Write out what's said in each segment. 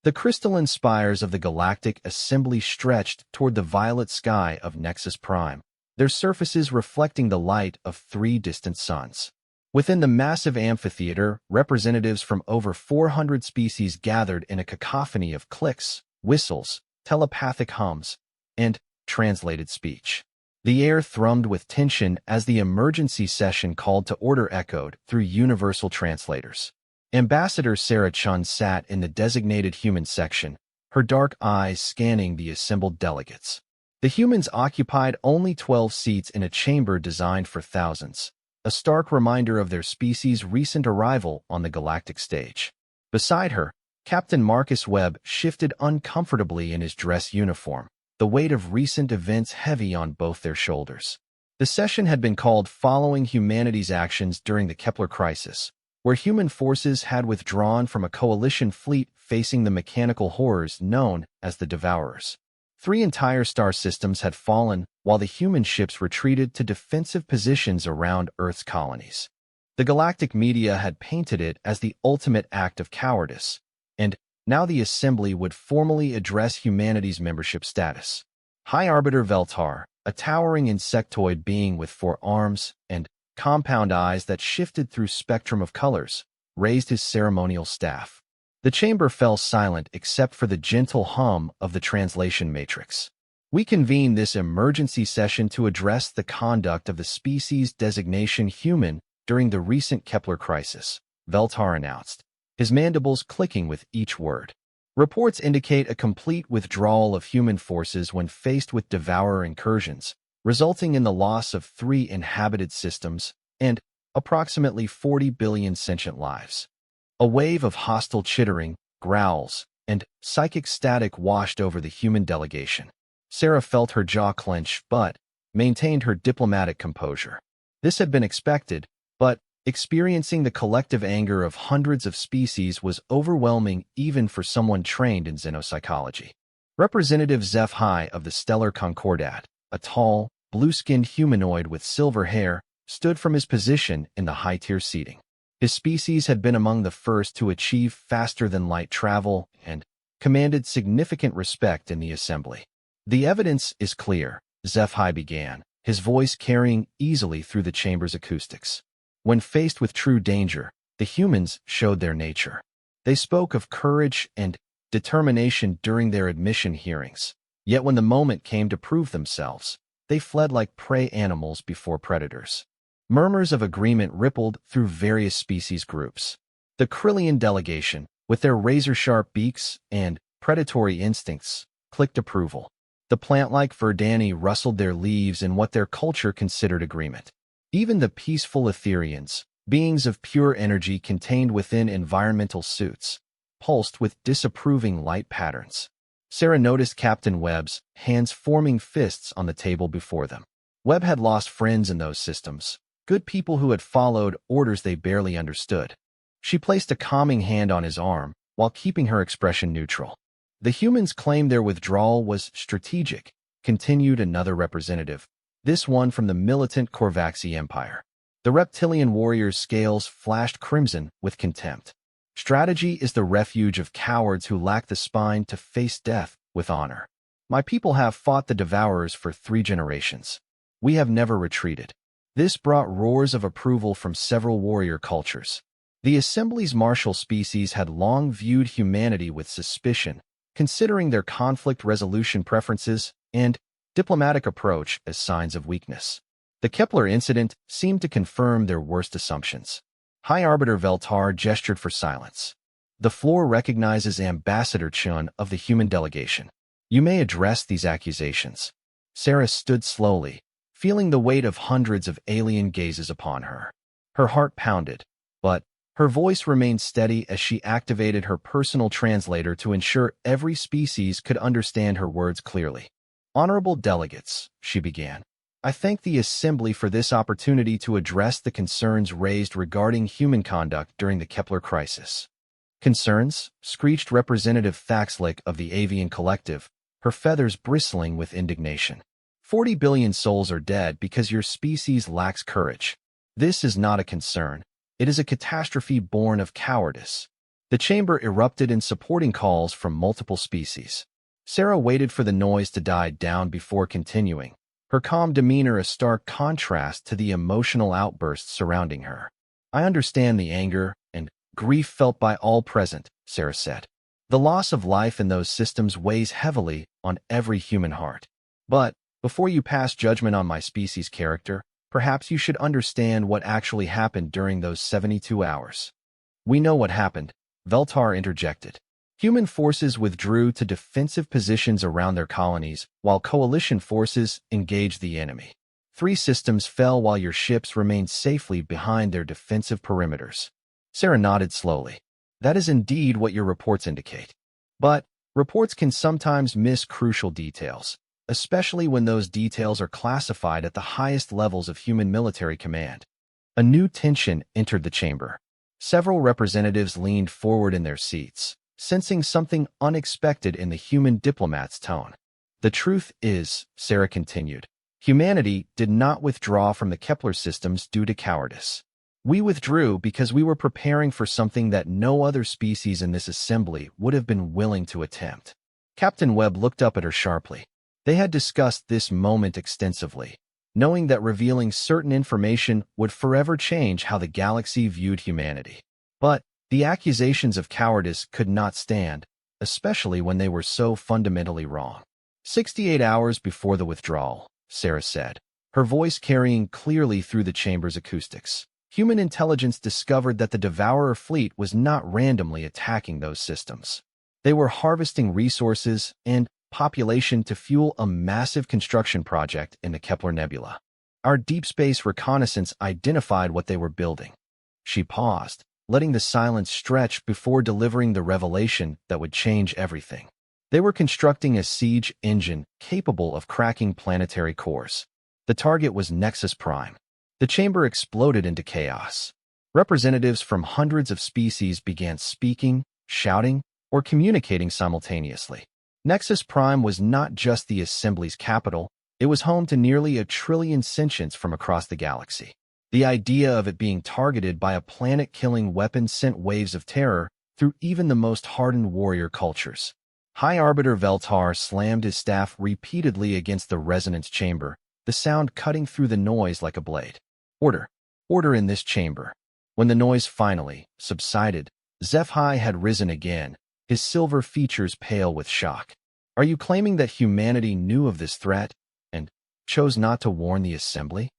The crystalline spires of the Galactic assembly stretched toward the violet sky of Nexus Prime, their surfaces reflecting the light of 3 distant suns. Within the massive amphitheater, representatives from over 400 species gathered in a cacophony of clicks, whistles, telepathic hums, and translated speech. The air thrummed with tension as the emergency session called to order echoed through universal translators. Ambassador Sarah Chun sat in the designated human section, her dark eyes scanning the assembled delegates. The humans occupied only 12 seats in a chamber designed for thousands, a stark reminder of their species' recent arrival on the galactic stage. Beside her, Captain Marcus Webb shifted uncomfortably in his dress uniform, the weight of recent events heavy on both their shoulders. The session had been called following humanity's actions during the Kepler crisis, where human forces had withdrawn from a coalition fleet facing the mechanical horrors known as the Devourers. 3 entire star systems had fallen while the human ships retreated to defensive positions around Earth's colonies. The galactic media had painted it as the ultimate act of cowardice, and now the Assembly would formally address humanity's membership status. High Arbiter Veltar, a towering insectoid being with 4 arms and compound eyes that shifted through spectrum of colors, raised his ceremonial staff. The chamber fell silent except for the gentle hum of the translation matrix. We convene this emergency session to address the conduct of the species designation human during the recent Kepler crisis, Veltar announced, his mandibles clicking with each word. Reports indicate a complete withdrawal of human forces when faced with devourer incursions, resulting in the loss of 3 inhabited systems and approximately 40 billion sentient lives. A wave of hostile chittering, growls, and psychic static washed over the human delegation. Sarah felt her jaw clench but maintained her diplomatic composure. This had been expected, but experiencing the collective anger of hundreds of species was overwhelming even for someone trained in xenopsychology. Representative HFY of the Stellar Concordat, a tall, blue-skinned humanoid with silver hair, stood from his position in the high-tier seating. His species had been among the first to achieve faster-than-light travel and commanded significant respect in the assembly. The evidence is clear, HFY began, his voice carrying easily through the chamber's acoustics. When faced with true danger, the humans showed their nature. They spoke of courage and determination during their admission hearings. Yet when the moment came to prove themselves, they fled like prey animals before predators. Murmurs of agreement rippled through various species groups. The Krillian delegation, with their razor-sharp beaks and predatory instincts, clicked approval. The plant-like Verdani rustled their leaves in what their culture considered agreement. Even the peaceful Etherians, beings of pure energy contained within environmental suits, pulsed with disapproving light patterns. Sarah noticed Captain Webb's hands forming fists on the table before them. Webb had lost friends in those systems, good people who had followed orders they barely understood. She placed a calming hand on his arm while keeping her expression neutral. The humans claimed their withdrawal was strategic, continued another representative, this one from the militant Korvaxi Empire. The reptilian warrior's scales flashed crimson with contempt. Strategy is the refuge of cowards who lack the spine to face death with honor. My people have fought the Devourers for 3 generations. We have never retreated. This brought roars of approval from several warrior cultures. The Assembly's martial species had long viewed humanity with suspicion, considering their conflict resolution preferences and diplomatic approach as signs of weakness. The Kepler incident seemed to confirm their worst assumptions. High Arbiter Veltar gestured for silence. The floor recognizes Ambassador Chun of the human delegation. You may address these accusations. Sarah stood slowly, feeling the weight of hundreds of alien gazes upon her. Her heart pounded, but her voice remained steady as she activated her personal translator to ensure every species could understand her words clearly. Honorable delegates, she began, I thank the Assembly for this opportunity to address the concerns raised regarding human conduct during the Kepler crisis. Concerns? Screeched Representative Thaxlick of the Avian Collective, her feathers bristling with indignation. 40 billion souls are dead because your species lacks courage. This is not a concern. It is a catastrophe born of cowardice. The chamber erupted in supporting calls from multiple species. Sarah waited for the noise to die down before continuing, her calm demeanor a stark contrast to the emotional outbursts surrounding her. "I understand the anger and grief felt by all present," Sarah said. "The loss of life in those systems weighs heavily on every human heart. But before you pass judgment on my species' character, perhaps you should understand what actually happened during those 72 hours." "We know what happened," Veltar interjected. "Human forces withdrew to defensive positions around their colonies, while coalition forces engaged the enemy. 3 systems fell while your ships remained safely behind their defensive perimeters." Sarah nodded slowly. "That is indeed what your reports indicate. But reports can sometimes miss crucial details, especially when those details are classified at the highest levels of human military command." A new tension entered the chamber. Several representatives leaned forward in their seats, sensing something unexpected in the human diplomat's tone. "The truth is," Sarah continued, "humanity did not withdraw from the Kepler systems due to cowardice. We withdrew because we were preparing for something that no other species in this assembly would have been willing to attempt." Captain Webb looked up at her sharply. They had discussed this moment extensively, knowing that revealing certain information would forever change how the galaxy viewed humanity. But the accusations of cowardice could not stand, especially when they were so fundamentally wrong. 68 hours before the withdrawal," Sarah said, her voice carrying clearly through the chamber's acoustics, "human intelligence discovered that the Devourer fleet was not randomly attacking those systems. They were harvesting resources and population to fuel a massive construction project in the Kepler Nebula. Our deep space reconnaissance identified what they were building." She paused, letting the silence stretch before delivering the revelation that would change everything. They were constructing a siege engine capable of cracking planetary cores. The target was Nexus Prime. The chamber exploded into chaos. Representatives from hundreds of species began speaking, shouting, or communicating simultaneously. Nexus Prime was not just the Assembly's capital, it was home to nearly 1 trillion sentients from across the galaxy. The idea of it being targeted by a planet-killing weapon sent waves of terror through even the most hardened warrior cultures. High Arbiter Veltar slammed his staff repeatedly against the resonance chamber, the sound cutting through the noise like a blade. "Order! Order in this chamber." When the noise finally subsided, Zephi had risen again, his silver features pale with shock. "Are you claiming that humanity knew of this threat and chose not to warn the Assembly?"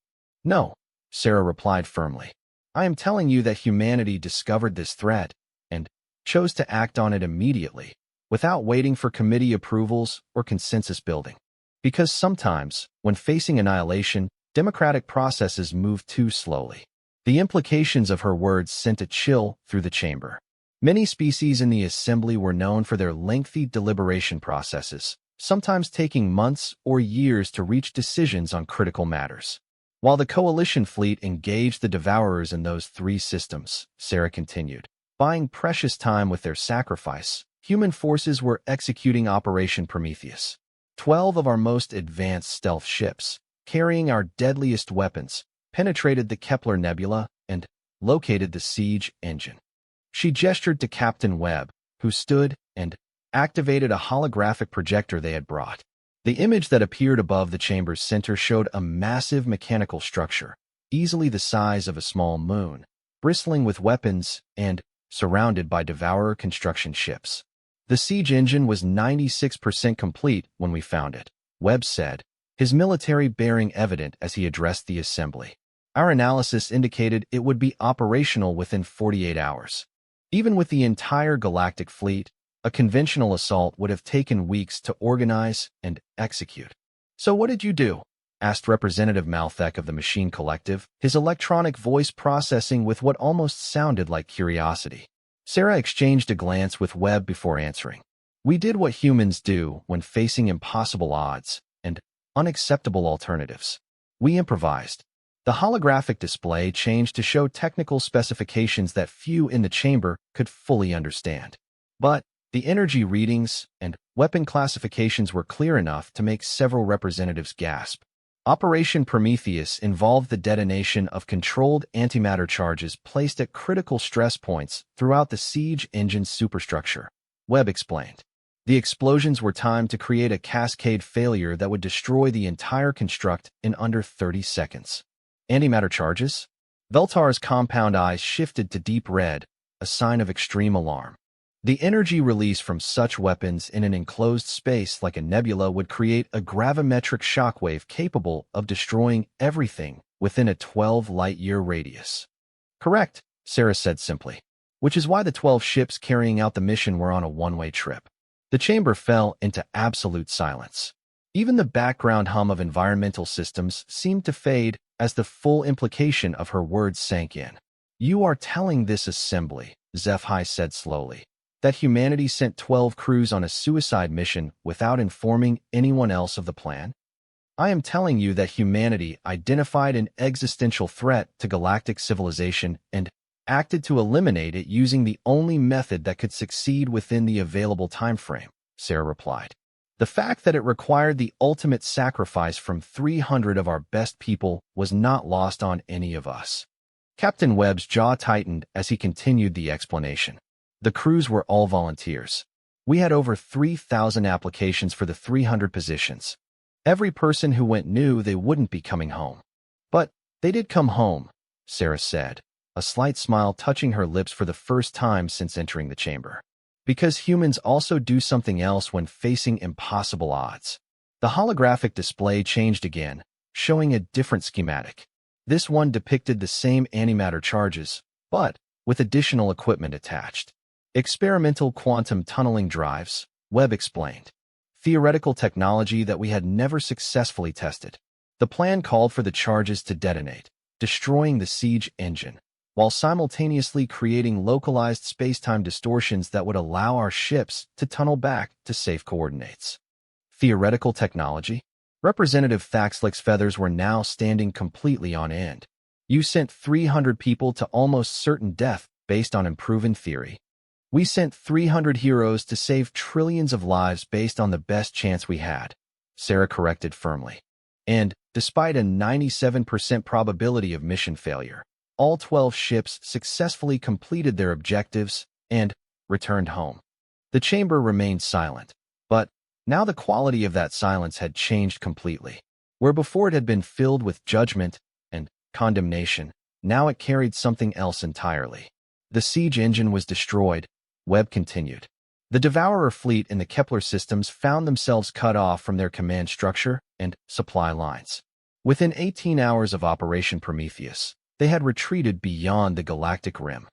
"No," Sarah replied firmly. "I am telling you that humanity discovered this threat and chose to act on it immediately, without waiting for committee approvals or consensus building. Because sometimes, when facing annihilation, democratic processes move too slowly." The implications of her words sent a chill through the chamber. Many species in the Assembly were known for their lengthy deliberation processes, sometimes taking months or years to reach decisions on critical matters. While the Coalition fleet engaged the Devourers in those 3 systems, Sarah continued, buying precious time with their sacrifice, human forces were executing Operation Prometheus. 12 of our most advanced stealth ships, carrying our deadliest weapons, penetrated the Kepler Nebula and located the siege engine. She gestured to Captain Webb, who stood and activated a holographic projector they had brought. The image that appeared above the chamber's center showed a massive mechanical structure, easily the size of a small moon, bristling with weapons and surrounded by Devourer construction ships. "The siege engine was 96% complete when we found it," Webb said, his military bearing evident as he addressed the Assembly. "Our analysis indicated it would be operational within 48 hours. Even with the entire Galactic fleet, a conventional assault would have taken weeks to organize and execute." "So what did you do?" asked Representative Malthek of the Machine Collective, his electronic voice processing with what almost sounded like curiosity. Sarah exchanged a glance with Webb before answering. "We did what humans do when facing impossible odds and unacceptable alternatives. We improvised. The holographic display changed to show technical specifications that few in the chamber could fully understand. But the energy readings and weapon classifications were clear enough to make several representatives gasp. Operation Prometheus involved the detonation of controlled antimatter charges placed at critical stress points throughout the siege engine's superstructure, Webb explained. The explosions were timed to create a cascade failure that would destroy the entire construct in under 30 seconds. Antimatter charges? Veltar's compound eyes shifted to deep red, a sign of extreme alarm. The energy release from such weapons in an enclosed space like a nebula would create a gravimetric shockwave capable of destroying everything within a 12-light-year radius. Correct, Sarah said simply, which is why the 12 ships carrying out the mission were on a one-way trip. The chamber fell into absolute silence. Even the background hum of environmental systems seemed to fade as the full implication of her words sank in. You are telling this assembly, Zephi said slowly, that humanity sent 12 crews on a suicide mission without informing anyone else of the plan? I am telling you that humanity identified an existential threat to galactic civilization and acted to eliminate it using the only method that could succeed within the available timeframe, Sarah replied. The fact that it required the ultimate sacrifice from 300 of our best people was not lost on any of us. Captain Webb's jaw tightened as he continued the explanation. The crews were all volunteers. We had over 3,000 applications for the 300 positions. Every person who went knew they wouldn't be coming home. But they did come home, Sarah said, a slight smile touching her lips for the first time since entering the chamber. Because humans also do something else when facing impossible odds. The holographic display changed again, showing a different schematic. This one depicted the same antimatter charges, but with additional equipment attached. Experimental quantum tunneling drives, Webb explained. Theoretical technology that we had never successfully tested. The plan called for the charges to detonate, destroying the siege engine, while simultaneously creating localized space-time distortions that would allow our ships to tunnel back to safe coordinates. Theoretical technology? Representative Thaxlick's feathers were now standing completely on end. You sent 300 people to almost certain death based on unproven theory. We sent 300 heroes to save trillions of lives based on the best chance we had, Sarah corrected firmly. And, despite a 97% probability of mission failure, all 12 ships successfully completed their objectives and returned home. The chamber remained silent, but now the quality of that silence had changed completely. Where before it had been filled with judgment and condemnation, now it carried something else entirely. The siege engine was destroyed, Webb continued. The Devourer fleet in the Kepler systems found themselves cut off from their command structure and supply lines. Within 18 hours of Operation Prometheus, they had retreated beyond the galactic rim.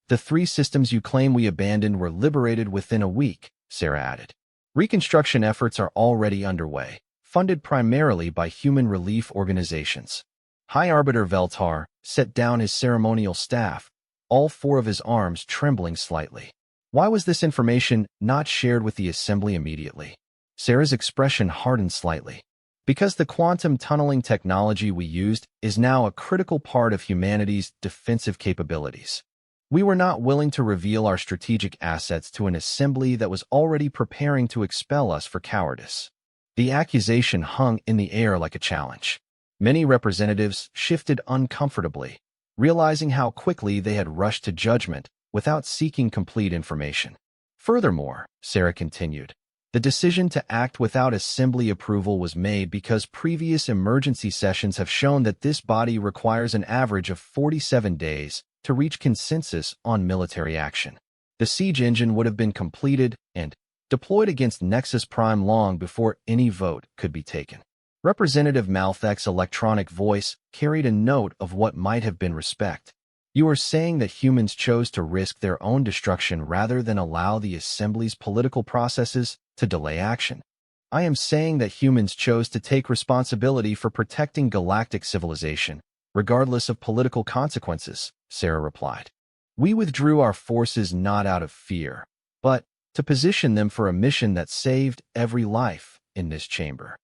The 3 systems you claim we abandoned were liberated within a week, Sarah added. Reconstruction efforts are already underway, funded primarily by human relief organizations. High Arbiter Veltar set down his ceremonial staff, all 4 of his arms trembling slightly. Why was this information not shared with the assembly immediately? Sarah's expression hardened slightly. Because the quantum tunneling technology we used is now a critical part of humanity's defensive capabilities. We were not willing to reveal our strategic assets to an assembly that was already preparing to expel us for cowardice. The accusation hung in the air like a challenge. Many representatives shifted uncomfortably, realizing how quickly they had rushed to judgment without seeking complete information. Furthermore, Sarah continued, the decision to act without assembly approval was made because previous emergency sessions have shown that this body requires an average of 47 days to reach consensus on military action. The siege engine would have been completed and deployed against Nexus Prime long before any vote could be taken. Representative Malthek's electronic voice carried a note of what might have been respect. You are saying that humans chose to risk their own destruction rather than allow the Assembly's political processes to delay action. I am saying that humans chose to take responsibility for protecting galactic civilization, regardless of political consequences, Sarah replied. We withdrew our forces not out of fear, but to position them for a mission that saved every life in this chamber.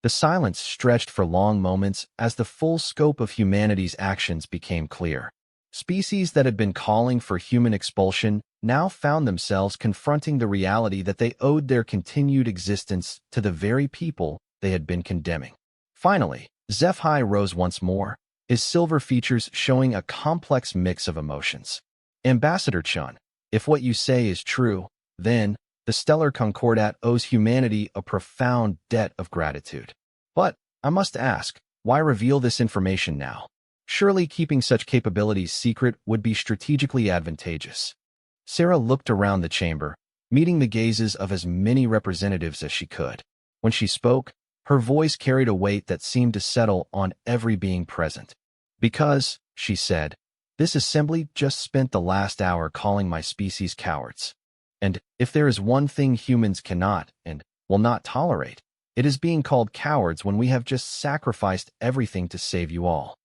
The silence stretched for long moments as the full scope of humanity's actions became clear. Species that had been calling for human expulsion now found themselves confronting the reality that they owed their continued existence to the very people they had been condemning. Finally, Zeph-Hai rose once more, his silver features showing a complex mix of emotions. Ambassador Chun, if what you say is true, then the Stellar Concordat owes humanity a profound debt of gratitude. But I must ask, why reveal this information now? Surely keeping such capabilities secret would be strategically advantageous. Sarah looked around the chamber, meeting the gazes of as many representatives as she could. When she spoke, her voice carried a weight that seemed to settle on every being present. Because, she said, this assembly just spent the last hour calling my species cowards. And if there is one thing humans cannot and will not tolerate, it is being called cowards when we have just sacrificed everything to save you all.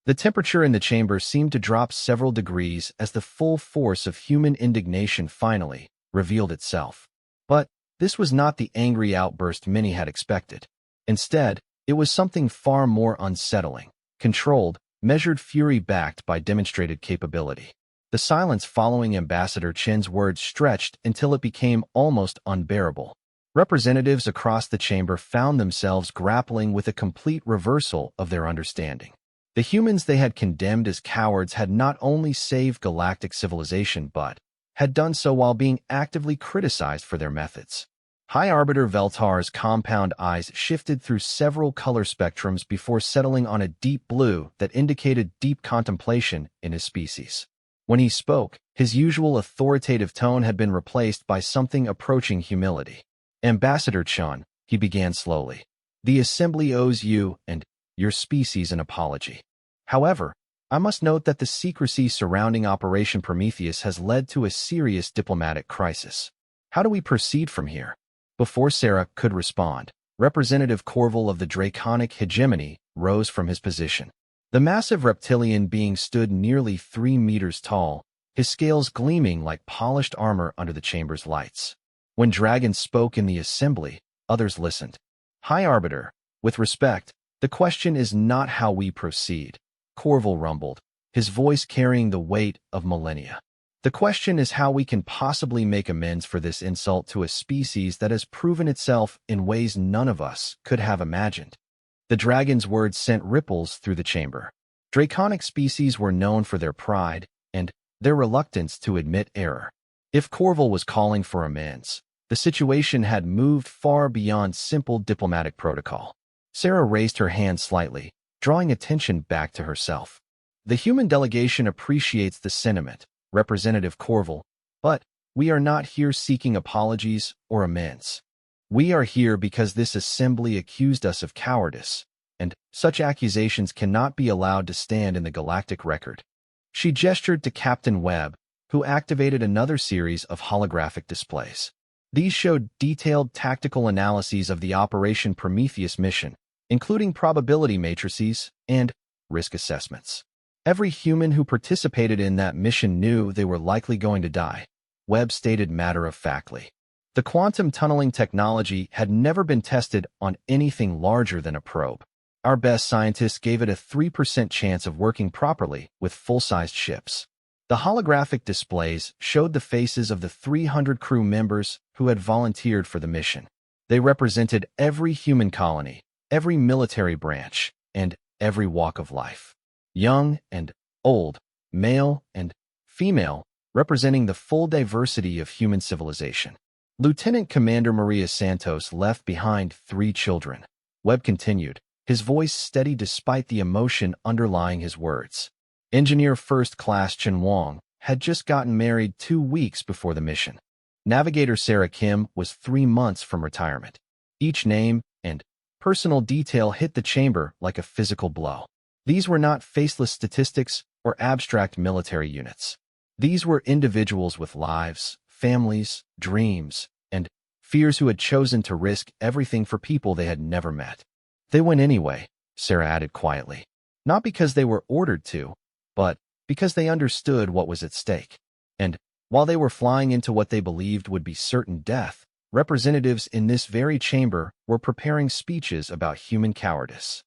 The temperature in the chamber seemed to drop several degrees as the full force of human indignation finally revealed itself. But this was not the angry outburst many had expected. Instead, it was something far more unsettling, controlled, measured fury backed by demonstrated capability. The silence following Ambassador Chen's words stretched until it became almost unbearable. Representatives across the chamber found themselves grappling with a complete reversal of their understanding. The humans they had condemned as cowards had not only saved galactic civilization but had done so while being actively criticized for their methods. High Arbiter Veltar's compound eyes shifted through several color spectrums before settling on a deep blue that indicated deep contemplation in his species. When he spoke, his usual authoritative tone had been replaced by something approaching humility. Ambassador Chun, he began slowly, the Assembly owes you and your species an apology. However, I must note that the secrecy surrounding Operation Prometheus has led to a serious diplomatic crisis. How do we proceed from here? Before Sarah could respond, Representative Corval of the Draconic Hegemony rose from his position. The massive reptilian being stood nearly 3 meters tall, his scales gleaming like polished armor under the chamber's lights. When Dragon spoke in the assembly, others listened. High Arbiter, with respect, the question is not how we proceed, Corval rumbled, his voice carrying the weight of millennia. The question is how we can possibly make amends for this insult to a species that has proven itself in ways none of us could have imagined. The dragon's words sent ripples through the chamber. Draconic species were known for their pride and their reluctance to admit error. If Corval was calling for amends, the situation had moved far beyond simple diplomatic protocol. Sarah raised her hand slightly, drawing attention back to herself. The human delegation appreciates the sentiment, Representative Corval, but we are not here seeking apologies or amends. We are here because this assembly accused us of cowardice, and such accusations cannot be allowed to stand in the galactic record. She gestured to Captain Webb, who activated another series of holographic displays. These showed detailed tactical analyses of the Operation Prometheus mission, including probability matrices and risk assessments. Every human who participated in that mission knew they were likely going to die, Webb stated matter-of-factly. The quantum tunneling technology had never been tested on anything larger than a probe. Our best scientists gave it a 3% chance of working properly with full-sized ships. The holographic displays showed the faces of the 300 crew members who had volunteered for the mission. They represented every human colony, every military branch, and every walk of life. Young and old, male and female, representing the full diversity of human civilization. Lieutenant Commander Maria Santos left behind 3 children. Webb continued, his voice steady despite the emotion underlying his words. Engineer First Class Chen Wang had just gotten married 2 weeks before the mission. Navigator Sarah Kim was 3 months from retirement. Each name and personal detail hit the chamber like a physical blow. These were not faceless statistics or abstract military units. These were individuals with lives, families, dreams, and fears who had chosen to risk everything for people they had never met. They went anyway, Sarah added quietly. Not because they were ordered to, but because they understood what was at stake. And while they were flying into what they believed would be certain death, representatives in this very chamber were preparing speeches about human cowardice.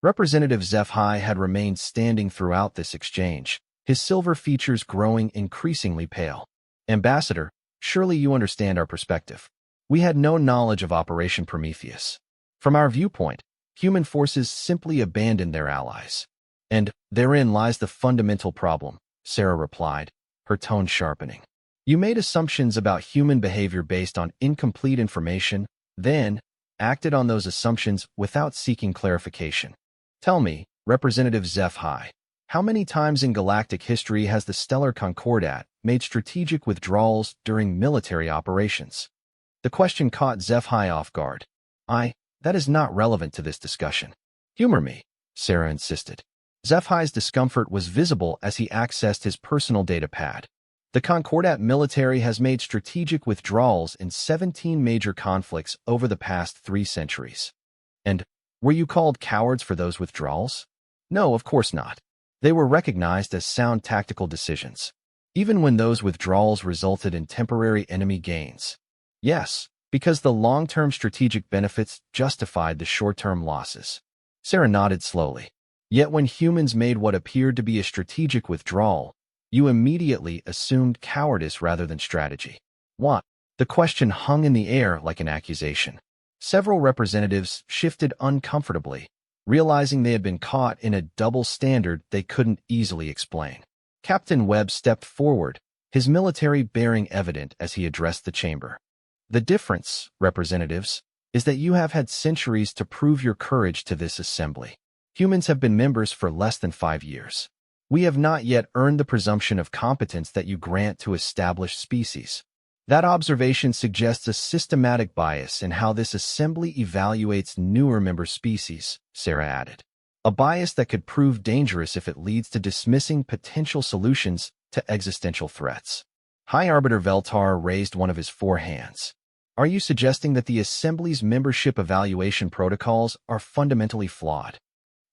Representative Zeph-Hai had remained standing throughout this exchange, his silver features growing increasingly pale. Ambassador, surely you understand our perspective. We had no knowledge of Operation Prometheus. From our viewpoint, human forces simply abandoned their allies. And therein lies the fundamental problem, Sarah replied, her tone sharpening. You made assumptions about human behavior based on incomplete information, then acted on those assumptions without seeking clarification. Tell me, Representative HFY, how many times in galactic history has the Stellar Concordat made strategic withdrawals during military operations? The question caught HFY off guard. That is not relevant to this discussion. Humor me, Sarah insisted. HFY's discomfort was visible as he accessed his personal data pad. The Concordat military has made strategic withdrawals in 17 major conflicts over the past 3 centuries. And were you called cowards for those withdrawals? No, of course not. They were recognized as sound tactical decisions, even when those withdrawals resulted in temporary enemy gains. Yes, because the long-term strategic benefits justified the short-term losses. Sarah nodded slowly. Yet when humans made what appeared to be a strategic withdrawal, you immediately assumed cowardice rather than strategy. What? The question hung in the air like an accusation. Several representatives shifted uncomfortably, realizing they had been caught in a double standard they couldn't easily explain. Captain Webb stepped forward, his military bearing evident as he addressed the chamber. The difference, representatives, is that you have had centuries to prove your courage to this assembly. Humans have been members for less than 5 years. We have not yet earned the presumption of competence that you grant to established species. That observation suggests a systematic bias in how this assembly evaluates newer member species, Sarah added. A bias that could prove dangerous if it leads to dismissing potential solutions to existential threats. High Arbiter Veltar raised one of his 4 hands. Are you suggesting that the Assembly's membership evaluation protocols are fundamentally flawed?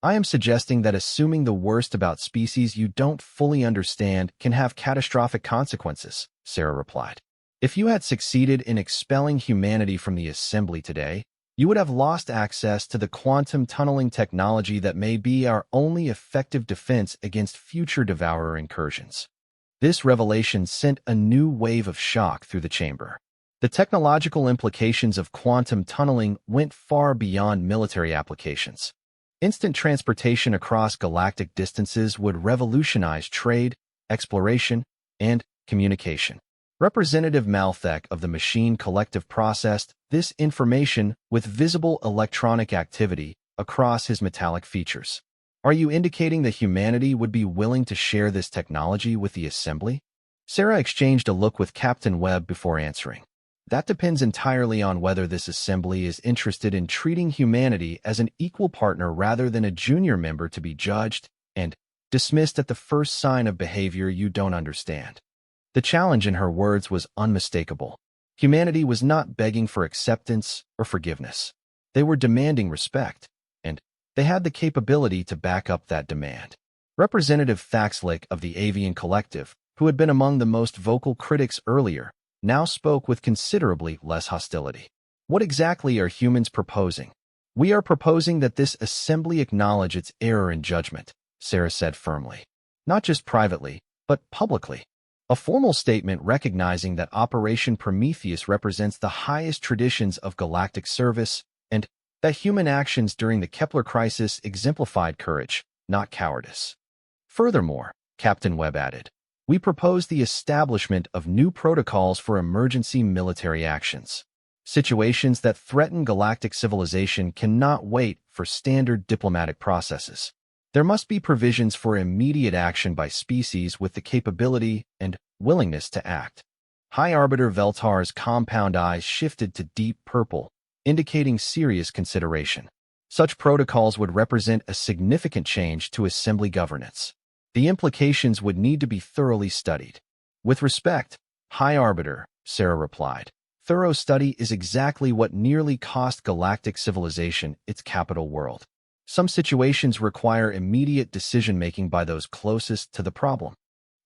I am suggesting that assuming the worst about species you don't fully understand can have catastrophic consequences, Sarah replied. If you had succeeded in expelling humanity from the Assembly today, you would have lost access to the quantum tunneling technology that may be our only effective defense against future devourer incursions. This revelation sent a new wave of shock through the chamber. The technological implications of quantum tunneling went far beyond military applications. Instant transportation across galactic distances would revolutionize trade, exploration, and communication. Representative Malthek of the Machine Collective processed this information with visible electronic activity across his metallic features. Are you indicating that humanity would be willing to share this technology with the Assembly? Sarah exchanged a look with Captain Webb before answering. That depends entirely on whether this assembly is interested in treating humanity as an equal partner rather than a junior member to be judged and dismissed at the first sign of behavior you don't understand. The challenge in her words was unmistakable. Humanity was not begging for acceptance or forgiveness. They were demanding respect, and they had the capability to back up that demand. Representative Thaxlick of the Avian Collective, who had been among the most vocal critics earlier, now spoke with considerably less hostility. What exactly are humans proposing? We are proposing that this assembly acknowledge its error in judgment, Sarah said firmly. Not just privately, but publicly. A formal statement recognizing that Operation Prometheus represents the highest traditions of galactic service and that human actions during the Kepler crisis exemplified courage, not cowardice. Furthermore, Captain Webb added, we propose the establishment of new protocols for emergency military actions. Situations that threaten galactic civilization cannot wait for standard diplomatic processes. There must be provisions for immediate action by species with the capability and willingness to act. High Arbiter Veltar's compound eyes shifted to deep purple, indicating serious consideration. Such protocols would represent a significant change to Assembly governance. The implications would need to be thoroughly studied. With respect, High Arbiter, Sarah replied, thorough study is exactly what nearly cost galactic civilization its capital world. Some situations require immediate decision-making by those closest to the problem.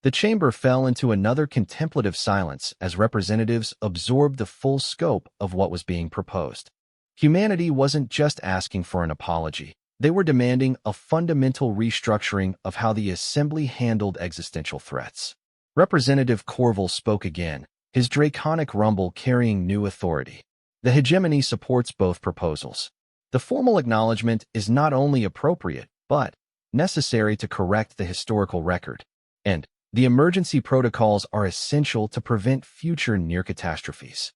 The chamber fell into another contemplative silence as representatives absorbed the full scope of what was being proposed. Humanity wasn't just asking for an apology. They were demanding a fundamental restructuring of how the Assembly handled existential threats. Representative Corville spoke again, his draconic rumble carrying new authority. The hegemony supports both proposals. The formal acknowledgement is not only appropriate, but necessary to correct the historical record, and the emergency protocols are essential to prevent future near catastrophes.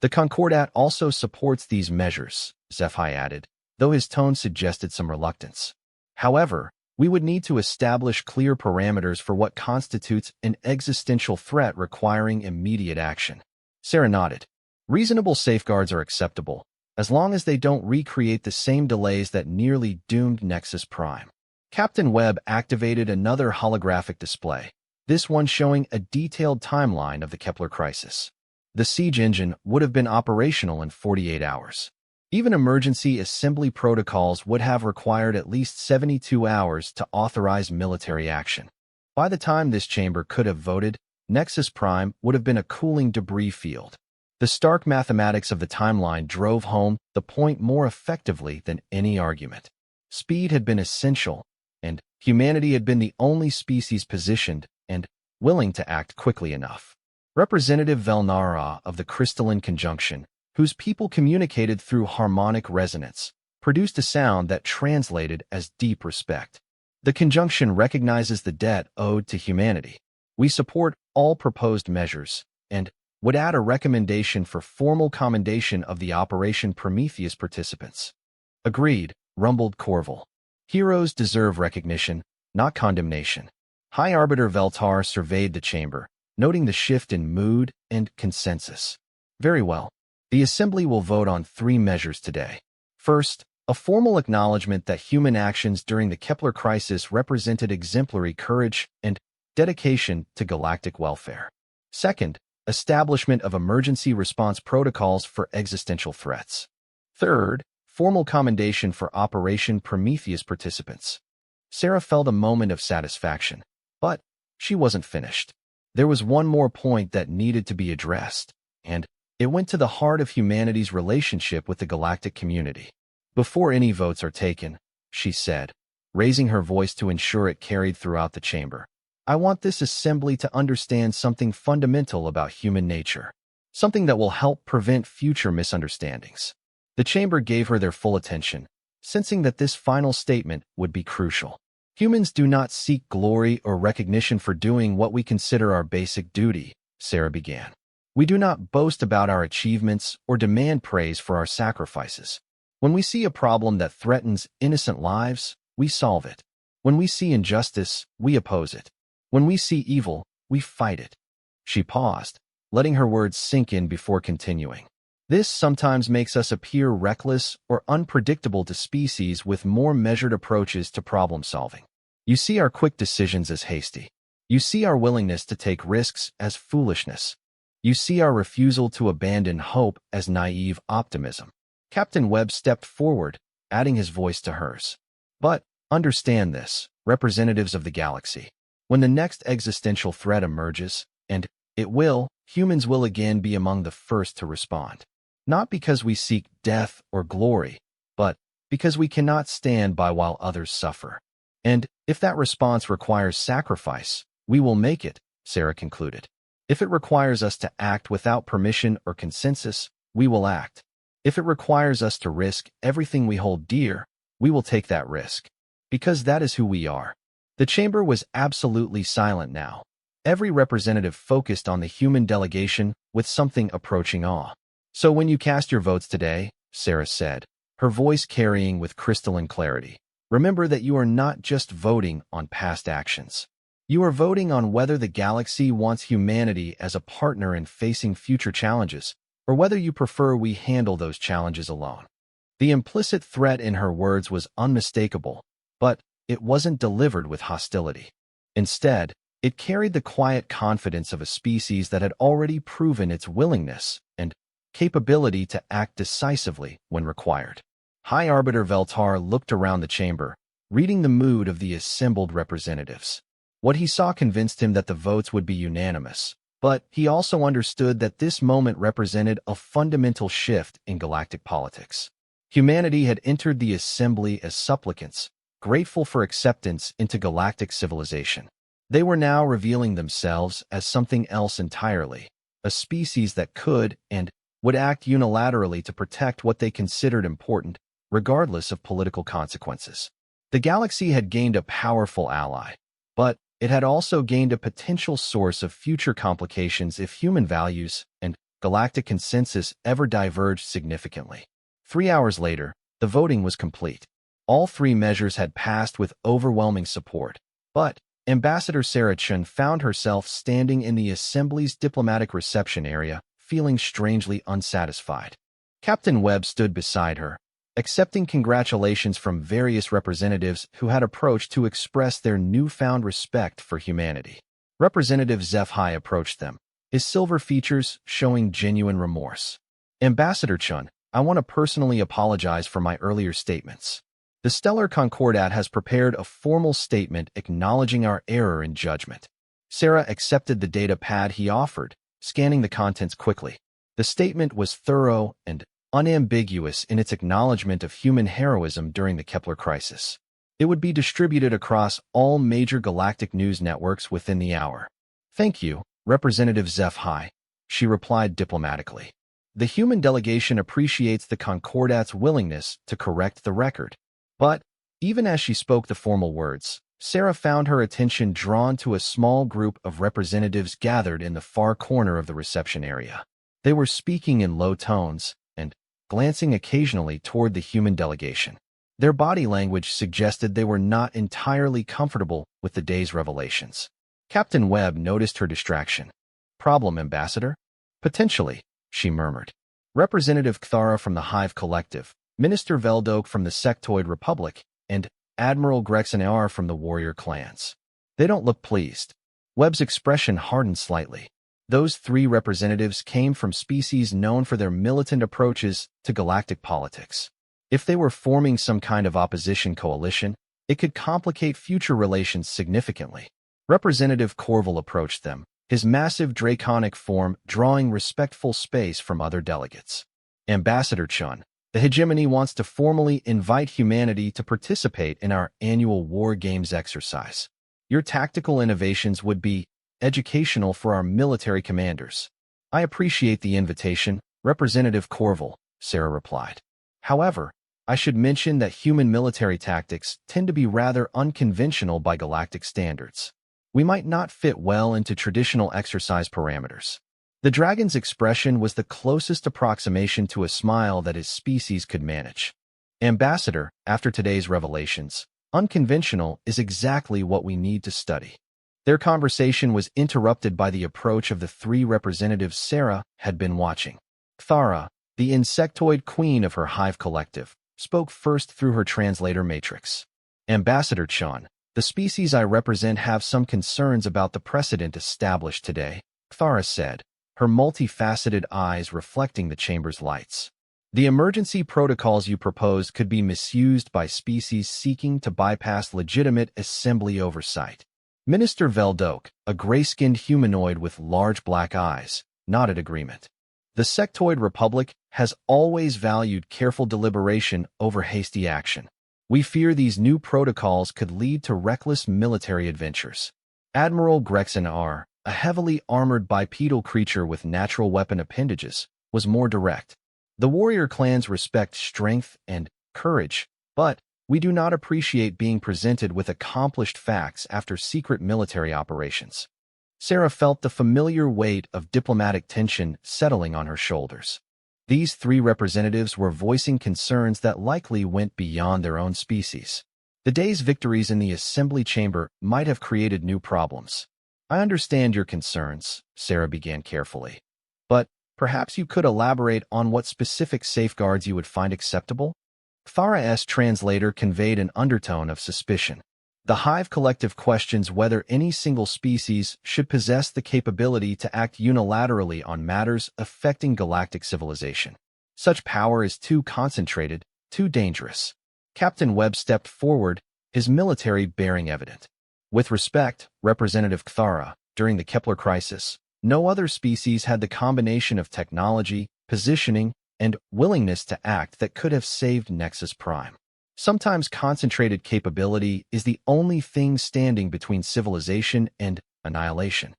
The Concordat also supports these measures, HFY added, though his tone suggested some reluctance. However, we would need to establish clear parameters for what constitutes an existential threat requiring immediate action. Sarah nodded. Reasonable safeguards are acceptable, as long as they don't recreate the same delays that nearly doomed Nexus Prime. Captain Webb activated another holographic display, this one showing a detailed timeline of the Kepler crisis. The siege engine would have been operational in 48 hours. Even emergency assembly protocols would have required at least 72 hours to authorize military action. By the time this chamber could have voted, Nexus Prime would have been a cooling debris field. The stark mathematics of the timeline drove home the point more effectively than any argument. Speed had been essential, and humanity had been the only species positioned and willing to act quickly enough. Representative Velnara of the crystalline conjunction, whose people communicated through harmonic resonance, produced a sound that translated as deep respect. The conjunction recognizes the debt owed to humanity. We support all proposed measures, and would add a recommendation for formal commendation of the Operation Prometheus participants. Agreed, rumbled Corval. Heroes deserve recognition, not condemnation. High Arbiter Veltar surveyed the chamber, noting the shift in mood and consensus. Very well. The Assembly will vote on 3 measures today. First, a formal acknowledgement that human actions during the Kepler crisis represented exemplary courage and dedication to galactic welfare. Second, establishment of emergency response protocols for existential threats. Third, formal commendation for Operation Prometheus participants. Sarah felt a moment of satisfaction, but she wasn't finished. There was one more point that needed to be addressed, and it went to the heart of humanity's relationship with the galactic community. Before any votes are taken, she said, raising her voice to ensure it carried throughout the chamber, I want this assembly to understand something fundamental about human nature, something that will help prevent future misunderstandings. The chamber gave her their full attention, sensing that this final statement would be crucial. Humans do not seek glory or recognition for doing what we consider our basic duty, Sarah began. We do not boast about our achievements or demand praise for our sacrifices. When we see a problem that threatens innocent lives, we solve it. When we see injustice, we oppose it. When we see evil, we fight it. She paused, letting her words sink in before continuing. This sometimes makes us appear reckless or unpredictable to species with more measured approaches to problem solving. You see our quick decisions as hasty. You see our willingness to take risks as foolishness. You see our refusal to abandon hope as naive optimism. Captain Webb stepped forward, adding his voice to hers. But understand this, representatives of the galaxy. When the next existential threat emerges, and it will, humans will again be among the first to respond. Not because we seek death or glory, but because we cannot stand by while others suffer. And if that response requires sacrifice, we will make it, Sarah concluded. If it requires us to act without permission or consensus, we will act. If it requires us to risk everything we hold dear, we will take that risk. Because that is who we are. The chamber was absolutely silent now. Every representative focused on the human delegation with something approaching awe. So when you cast your votes today, Sarah said, her voice carrying with crystalline clarity, remember that you are not just voting on past actions. You are voting on whether the galaxy wants humanity as a partner in facing future challenges, or whether you prefer we handle those challenges alone. The implicit threat in her words was unmistakable, but it wasn't delivered with hostility. Instead, it carried the quiet confidence of a species that had already proven its willingness and capability to act decisively when required. High Arbiter Veltar looked around the chamber, reading the mood of the assembled representatives. What he saw convinced him that the votes would be unanimous, but he also understood that this moment represented a fundamental shift in galactic politics. Humanity had entered the assembly as supplicants, grateful for acceptance into galactic civilization. They were now revealing themselves as something else entirely, a species that could and would act unilaterally to protect what they considered important regardless of political consequences. The galaxy had gained a powerful ally, but it had also gained a potential source of future complications if human values and galactic consensus ever diverged significantly. 3 hours later, the voting was complete. All three measures had passed with overwhelming support, but Ambassador Sarah Chun found herself standing in the Assembly's diplomatic reception area, feeling strangely unsatisfied. Captain Webb stood beside her, accepting congratulations from various representatives who had approached to express their newfound respect for humanity. Representative Zeph-Hai approached them, his silver features showing genuine remorse. Ambassador Chun, I want to personally apologize for my earlier statements. The Stellar Concordat has prepared a formal statement acknowledging our error in judgment. Sarah accepted the data pad he offered, scanning the contents quickly. The statement was thorough and unambiguous in its acknowledgement of human heroism during the Kepler crisis. It would be distributed across all major galactic news networks within the hour. Thank you, Representative Zeph-Hai, she replied diplomatically. The human delegation appreciates the Concordat's willingness to correct the record. But, even as she spoke the formal words, Sarah found her attention drawn to a small group of representatives gathered in the far corner of the reception area. They were speaking in low tones and glancing occasionally toward the human delegation. Their body language suggested they were not entirely comfortable with the day's revelations. Captain Webb noticed her distraction. Problem, Ambassador? Potentially, she murmured. Representative Kthara from the Hive Collective, Minister Veldok from the Sectoid Republic, and Admiral Grexenar from the Warrior Clans. They don't look pleased. Webb's expression hardened slightly. Those three representatives came from species known for their militant approaches to galactic politics. If they were forming some kind of opposition coalition, it could complicate future relations significantly. Representative Corval approached them, his massive draconic form drawing respectful space from other delegates. Ambassador Chun, the hegemony wants to formally invite humanity to participate in our annual War Games exercise. Your tactical innovations would be educational for our military commanders. I appreciate the invitation, Representative Corval, Sarah replied. However, I should mention that human military tactics tend to be rather unconventional by galactic standards. We might not fit well into traditional exercise parameters. The dragon's expression was the closest approximation to a smile that his species could manage. Ambassador, after today's revelations, unconventional is exactly what we need to study. Their conversation was interrupted by the approach of the three representatives Sarah had been watching. Kthara, the insectoid queen of her Hive Collective, spoke first through her translator matrix. Ambassador Chun, the species I represent have some concerns about the precedent established today, Kthara said, her multifaceted eyes reflecting the chamber's lights. The emergency protocols you proposed could be misused by species seeking to bypass legitimate assembly oversight. Minister Veldok, a gray-skinned humanoid with large black eyes, nodded agreement. The Sectoid Republic has always valued careful deliberation over hasty action. We fear these new protocols could lead to reckless military adventures. Admiral Grexenar, a heavily armored bipedal creature with natural weapon appendages, was more direct. The warrior clans respect strength and courage, but we do not appreciate being presented with accomplished facts after secret military operations. Sarah felt the familiar weight of diplomatic tension settling on her shoulders. These three representatives were voicing concerns that likely went beyond their own species. The day's victories in the assembly chamber might have created new problems. I understand your concerns, Sarah began carefully. But perhaps you could elaborate on what specific safeguards you would find acceptable? Kthara's translator conveyed an undertone of suspicion. The Hive Collective questions whether any single species should possess the capability to act unilaterally on matters affecting galactic civilization. Such power is too concentrated, too dangerous. Captain Webb stepped forward, his military bearing evident. With respect, Representative Kthara, during the Kepler crisis, no other species had the combination of technology, positioning, and willingness to act that could have saved Nexus Prime. Sometimes concentrated capability is the only thing standing between civilization and annihilation.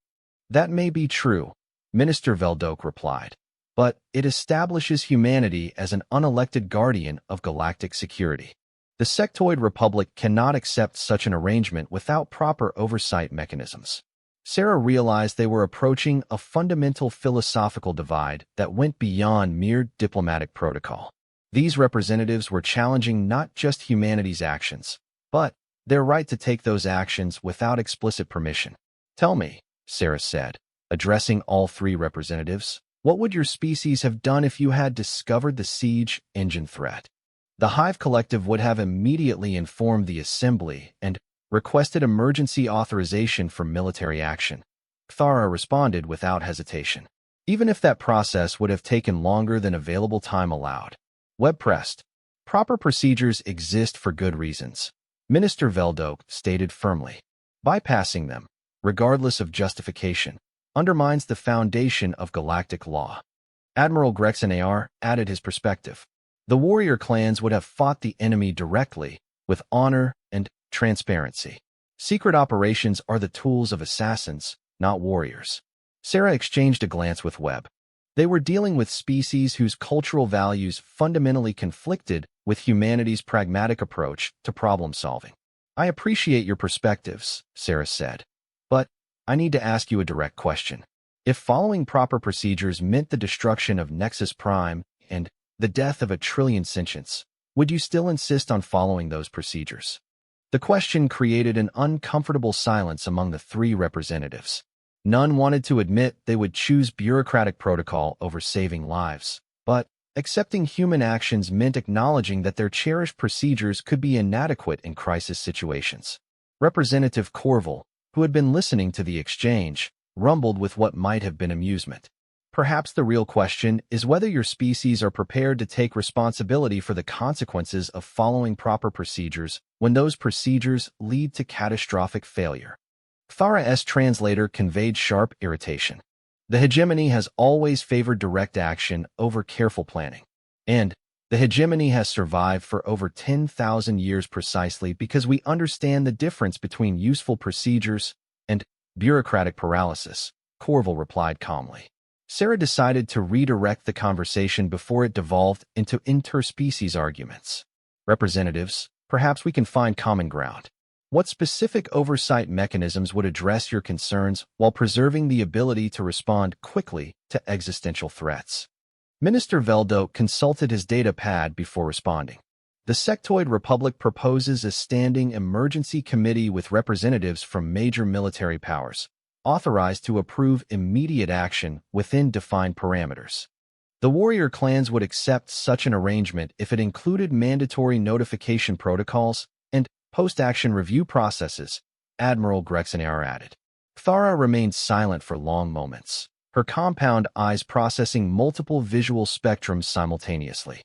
That may be true, Minister Veldok replied. but it establishes humanity as an unelected guardian of galactic security. The sectoid republic cannot accept such an arrangement without proper oversight mechanisms. Sarah realized they were approaching a fundamental philosophical divide that went beyond mere diplomatic protocol. These representatives were challenging not just humanity's actions, but their right to take those actions without explicit permission. "Tell me," Sarah said, addressing all three representatives, "what would your species have done if you had discovered the siege engine threat?" The Hive Collective would have immediately informed the Assembly and requested emergency authorization for military action. Thara responded without hesitation, even if that process would have taken longer than available time allowed. Webb pressed, "Proper procedures exist for good reasons," Minister Veldoke stated firmly. "Bypassing them, regardless of justification, undermines the foundation of galactic law." Admiral Grexenaar added his perspective. "The warrior clans would have fought the enemy directly, with honor and transparency. Secret operations are the tools of assassins, not warriors." Sarah exchanged a glance with Webb. They were dealing with species whose cultural values fundamentally conflicted with humanity's pragmatic approach to problem solving. "I appreciate your perspectives," Sarah said, "but I need to ask you a direct question. If following proper procedures meant the destruction of Nexus Prime and the death of 1 trillion sentients, would you still insist on following those procedures?" The question created an uncomfortable silence among the three representatives. None wanted to admit they would choose bureaucratic protocol over saving lives, but accepting human actions meant acknowledging that their cherished procedures could be inadequate in crisis situations. Representative Corval, who had been listening to the exchange, rumbled with what might have been amusement. "Perhaps the real question is whether your species are prepared to take responsibility for the consequences of following proper procedures when those procedures lead to catastrophic failure." Thara's translator conveyed sharp irritation. "The hegemony has always favored direct action over careful planning. And the hegemony has survived for over 10,000 years precisely because we understand the difference between useful procedures and bureaucratic paralysis," Corval replied calmly. Sarah decided to redirect the conversation before it devolved into interspecies arguments. "Representatives, perhaps we can find common ground. What specific oversight mechanisms would address your concerns while preserving the ability to respond quickly to existential threats?" Minister Veldoke consulted his data pad before responding. "The sectoid republic proposes a standing emergency committee with representatives from major military powers, authorized to approve immediate action within defined parameters. The warrior clans would accept such an arrangement if it included mandatory notification protocols and post-action review processes," Admiral Grexenaar added. Thara remained silent for long moments, her compound eyes processing multiple visual spectrums simultaneously.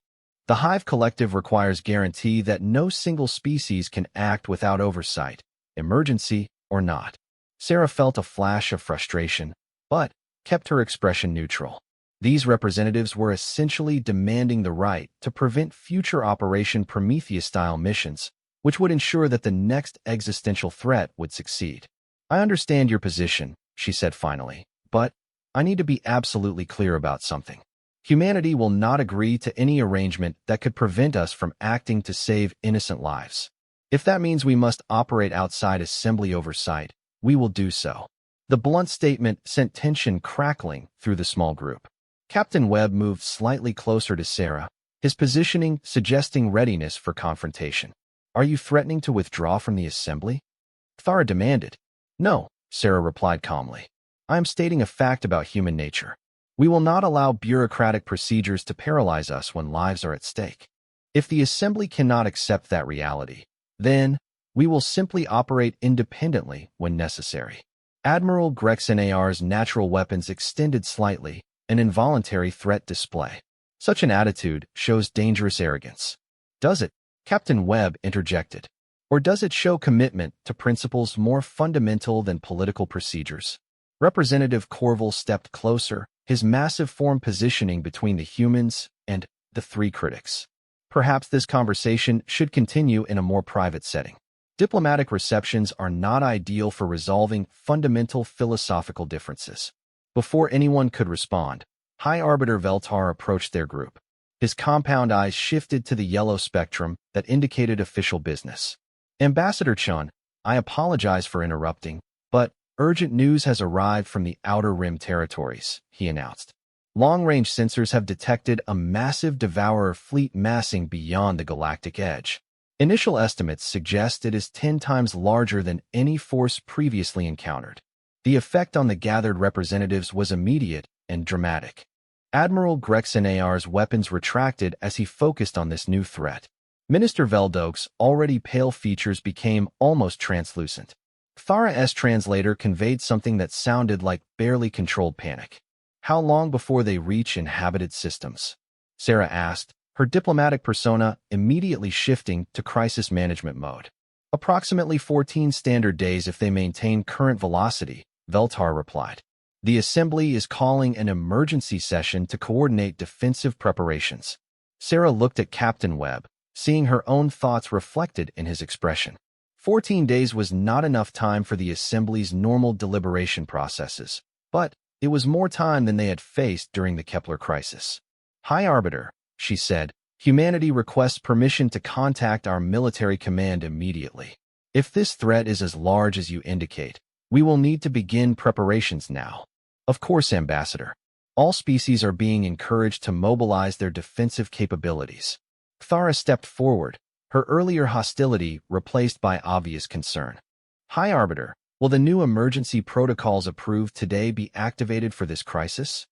"The Hive Collective requires guarantee that no single species can act without oversight, emergency or not." Sarah felt a flash of frustration, but kept her expression neutral. These representatives were essentially demanding the right to prevent future Operation Prometheus-style missions, which would ensure that the next existential threat would succeed. "I understand your position," she said finally, "but I need to be absolutely clear about something. Humanity will not agree to any arrangement that could prevent us from acting to save innocent lives. If that means we must operate outside Assembly oversight, we will do so." The blunt statement sent tension crackling through the small group. Captain Webb moved slightly closer to Sarah, his positioning suggesting readiness for confrontation. "Are you threatening to withdraw from the Assembly?" Thara demanded. "No," Sarah replied calmly. "I am stating a fact about human nature. We will not allow bureaucratic procedures to paralyze us when lives are at stake. If the Assembly cannot accept that reality, then we will simply operate independently when necessary." Admiral Grexenaar's natural weapons extended slightly, an involuntary threat display. "Such an attitude shows dangerous arrogance." "Does it?" Captain Webb interjected. "Or does it show commitment to principles more fundamental than political procedures?" Representative Corval stepped closer, his massive form positioning between the humans and the three critics. "Perhaps this conversation should continue in a more private setting. Diplomatic receptions are not ideal for resolving fundamental philosophical differences." Before anyone could respond, High Arbiter Veltar approached their group. His compound eyes shifted to the yellow spectrum that indicated official business. Ambassador Chun, I apologize for interrupting, but urgent news has arrived from the Outer Rim territories, he announced. Long-range sensors have detected a massive Devourer fleet massing beyond the galactic edge. Initial estimates suggest it is 10 times larger than any force previously encountered. The effect on the gathered representatives was immediate and dramatic. Admiral Gregson Ar's weapons retracted as he focused on this new threat. Minister Veldok's already pale features became almost translucent. Thara's translator conveyed something that sounded like barely controlled panic. How long before they reach inhabited systems? Sarah asked, her diplomatic persona immediately shifting to crisis management mode. Approximately 14 standard days if they maintain current velocity, Veltar replied. The Assembly is calling an emergency session to coordinate defensive preparations. Sarah looked at Captain Webb, seeing her own thoughts reflected in his expression. 14 days was not enough time for the Assembly's normal deliberation processes, but it was more time than they had faced during the Kepler crisis. High Arbiter, she said, humanity requests permission to contact our military command immediately. If this threat is as large as you indicate, we will need to begin preparations now. Of course, Ambassador. All species are being encouraged to mobilize their defensive capabilities. Thara stepped forward, her earlier hostility replaced by obvious concern. High Arbiter, will the new emergency protocols approved today be activated for this crisis?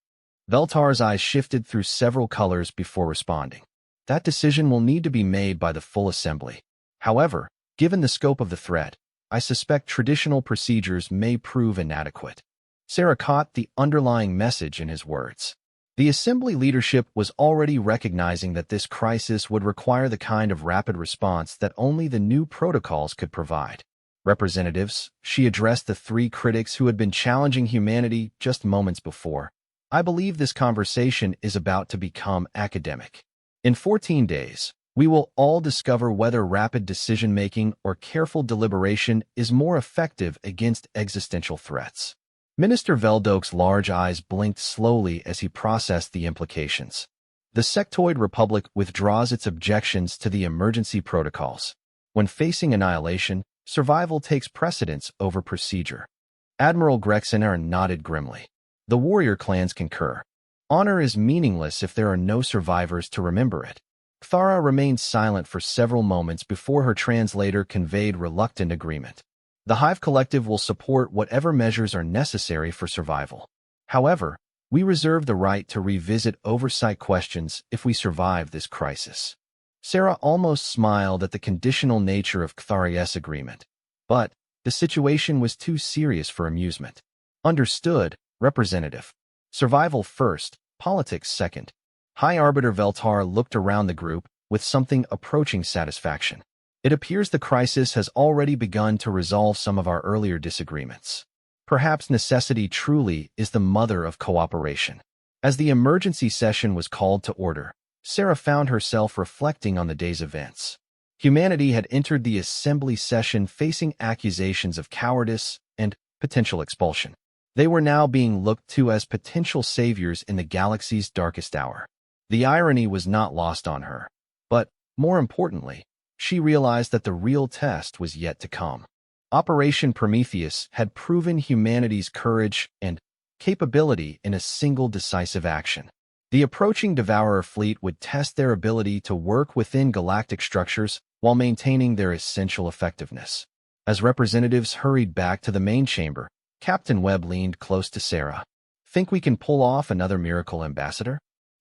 Veltar's eyes shifted through several colors before responding. That decision will need to be made by the full Assembly. However, given the scope of the threat, I suspect traditional procedures may prove inadequate. Sarah caught the underlying message in his words. The Assembly leadership was already recognizing that this crisis would require the kind of rapid response that only the new protocols could provide. Representatives, she addressed the 3 critics who had been challenging humanity just moments before. I believe this conversation is about to become academic. In 14 days, we will all discover whether rapid decision-making or careful deliberation is more effective against existential threats. Minister Veldok's large eyes blinked slowly as he processed the implications. The sectoid republic withdraws its objections to the emergency protocols. When facing annihilation, survival takes precedence over procedure. Admiral Grexener nodded grimly. The warrior clans concur. Honor is meaningless if there are no survivors to remember it. Thara remained silent for several moments before her translator conveyed reluctant agreement. The Hive Collective will support whatever measures are necessary for survival. However, we reserve the right to revisit oversight questions if we survive this crisis. Sarah almost smiled at the conditional nature of Kthari's agreement. But the situation was too serious for amusement. Understood, Representative. Survival first, politics second. High Arbiter Veltar looked around the group with something approaching satisfaction. It appears the crisis has already begun to resolve some of our earlier disagreements. Perhaps necessity truly is the mother of cooperation. As the emergency session was called to order, Sarah found herself reflecting on the day's events. Humanity had entered the assembly session facing accusations of cowardice and potential expulsion. They were now being looked to as potential saviors in the galaxy's darkest hour. The irony was not lost on her. But, more importantly, she realized that the real test was yet to come. Operation Prometheus had proven humanity's courage and capability in a single decisive action. The approaching Devourer fleet would test their ability to work within galactic structures while maintaining their essential effectiveness. As representatives hurried back to the main chamber, Captain Webb leaned close to Sarah. Think we can pull off another miracle, Ambassador?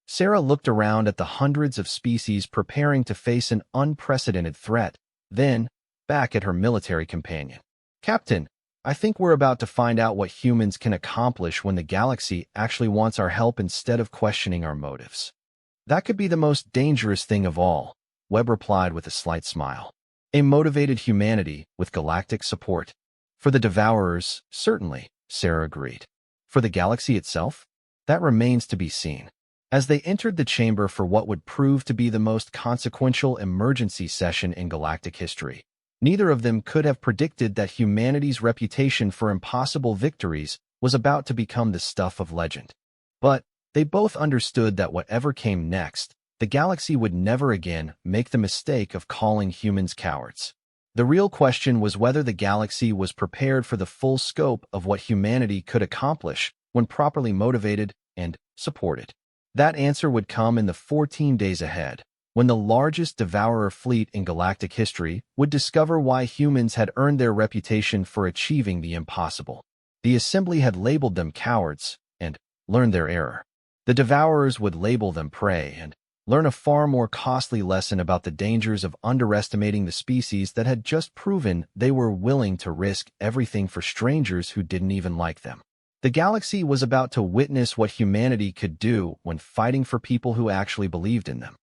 Sarah looked around at the hundreds of species preparing to face an unprecedented threat, then back at her military companion. Captain, I think we're about to find out what humans can accomplish when the galaxy actually wants our help instead of questioning our motives. That could be the most dangerous thing of all, Webb replied with a slight smile. A motivated humanity with galactic support. For the Devourers, certainly, Sarah agreed. For the galaxy itself? That remains to be seen. As they entered the chamber for what would prove to be the most consequential emergency session in galactic history, neither of them could have predicted that humanity's reputation for impossible victories was about to become the stuff of legend. But They both understood that whatever came next, the galaxy would never again make the mistake of calling humans cowards. The real question was whether the galaxy was prepared for the full scope of what humanity could accomplish when properly motivated and supported. That answer would come in the 14 days ahead, when the largest devourer fleet in galactic history would discover why humans had earned their reputation for achieving the impossible. The Assembly had labeled them cowards and learned their error. The devourers would label them prey and learn a far more costly lesson about the dangers of underestimating the species that had just proven they were willing to risk everything for strangers who didn't even like them. The galaxy was about to witness what humanity could do when fighting for people who actually believed in them.